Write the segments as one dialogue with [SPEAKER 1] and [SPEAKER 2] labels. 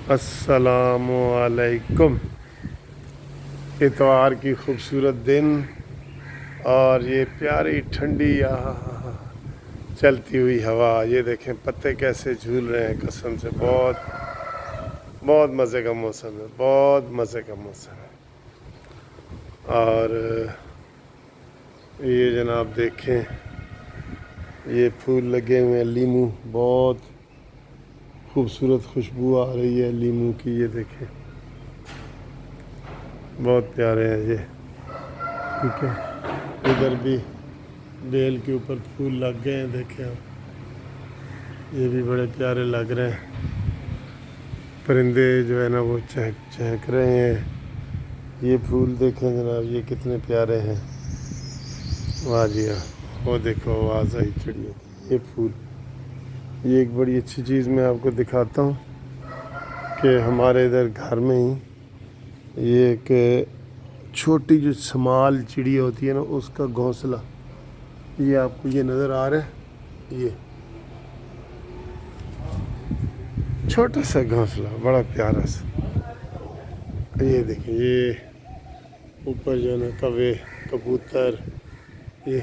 [SPEAKER 1] अस्सलामु अलैकुम। इतवार की खूबसूरत दिन और ये प्यारी ठंडी चलती हुई हवा। ये देखें पत्ते कैसे झूल रहे हैं, कसम से बहुत बहुत मज़े का मौसम है, बहुत मज़े का मौसम है। और ये जनाब देखें, ये फूल लगे हुए हैं, लीमू, बहुत खूबसूरत खुशबू आ रही है लीमू की। ये देखें बहुत प्यारे हैं ये, ठीक है। इधर भी बेल के ऊपर फूल लग गए हैं, देखें आप, ये भी बड़े प्यारे लग रहे हैं। परिंदे जो है ना वो चहक चहक रहे हैं। ये फूल देखें जनाब, ये कितने प्यारे हैं, वाह जी वाह। वो देखो आवाज़ आई चिड़ियों की। ये फूल, ये एक बड़ी अच्छी चीज़ मैं आपको दिखाता हूँ कि हमारे इधर घर में ही ये एक छोटी जो समाल चिड़िया होती है ना, उसका घोंसला, ये आपको ये नज़र आ रहा है, ये छोटा सा घोंसला, बड़ा प्यारा सा। ये देखिए, ये ऊपर जो है ना कौवे, कबूतर, ये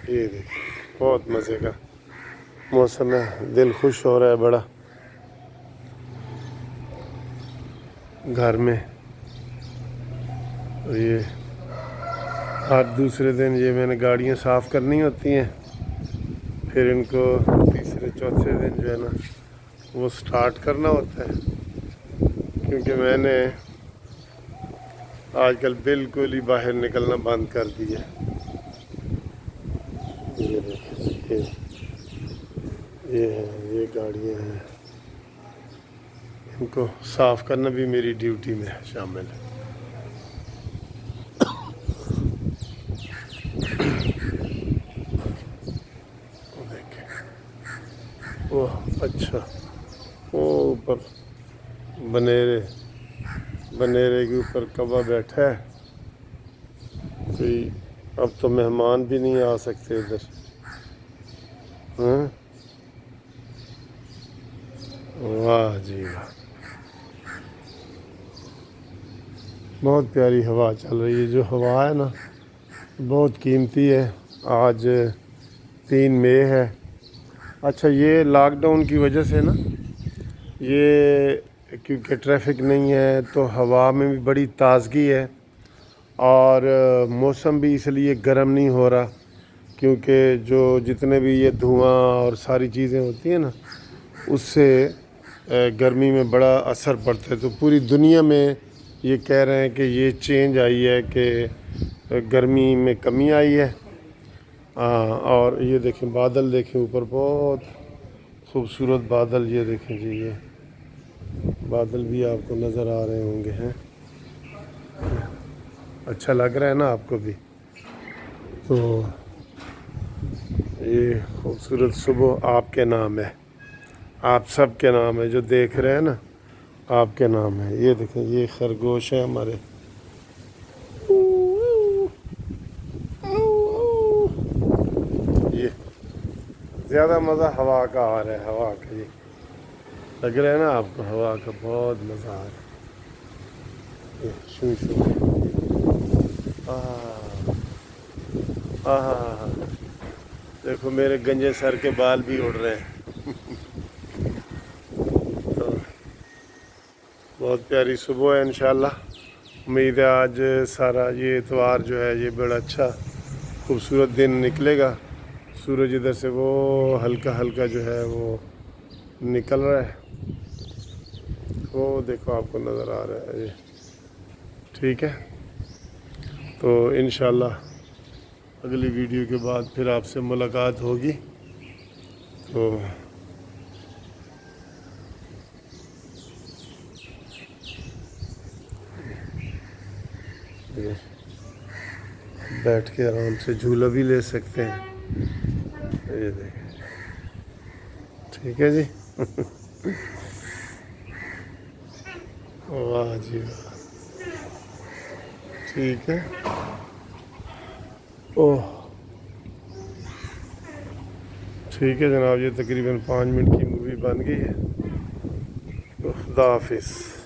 [SPEAKER 1] ये देखिए बहुत मज़े का मौसम है, दिल खुश हो रहा है बड़ा घर में। ये हर दूसरे दिन ये मैंने गाड़ियाँ साफ़ करनी होती हैं, फिर इनको तीसरे चौथे दिन जो है ना वो स्टार्ट करना होता है, क्योंकि मैंने आजकल बिल्कुल ही बाहर निकलना बंद कर दिया। ये देखिए, ये है, ये गाड़ियाँ हैं, इनको साफ़ करना भी मेरी ड्यूटी में शामिल है। ओह अच्छा, वो ऊपर बनेरे बनेरे के ऊपर कौवा बैठा है, कोई अब तो मेहमान भी नहीं आ सकते इधर। हाँ, वाह जी वाह, बहुत प्यारी हवा चल रही है। जो हवा है ना बहुत कीमती है। आज 3 मई है। अच्छा, ये लॉकडाउन की वजह से ना, ये क्योंकि ट्रैफिक नहीं है तो हवा में भी बड़ी ताज़गी है, और मौसम भी इसलिए गर्म नहीं हो रहा, क्योंकि जो जितने भी ये धुआं और सारी चीज़ें होती हैं ना, उससे गर्मी में बड़ा असर पड़ता है। तो पूरी दुनिया में ये कह रहे हैं कि ये चेंज आई है कि गर्मी में कमी आई है। और ये देखें बादल, देखें ऊपर बहुत खूबसूरत बादल, ये देखें जी, ये बादल भी आपको नज़र आ रहे होंगे हैं। अच्छा लग रहा है ना आपको भी? तो ये खूबसूरत सुबह आपके नाम है, आप सब के नाम है, जो देख रहे हैं ना आपके नाम है। ये देखें, ये खरगोश है हमारे, ये ज़्यादा मज़ा हवा का आ रहा है, हवा का ये लग रहा है ना आपको, हवा का बहुत मज़ा आ रहा है। ये शू शू, देखो मेरे गंजे सर के बाल भी उड़ रहे हैं। तो बहुत प्यारी सुबह है इंशाल्लाह। उम्मीद है आज सारा ये इतवार जो है ये बड़ा अच्छा खूबसूरत दिन निकलेगा। सूरज इधर से वो हल्का हल्का जो है वो निकल रहा है, वो देखो आपको नज़र आ रहा है ये, ठीक है। तो इंशाल्लाह अगली वीडियो के बाद फिर आपसे मुलाकात होगी। तो बैठ के आराम से झूला भी ले सकते हैं, ये देखें, ठीक है जी। वाह जी वाह, ठीक है। ओह ठीक है जनाब, ये तकरीबन 5 मिनट की मूवी बन गई है। خدا حافظ.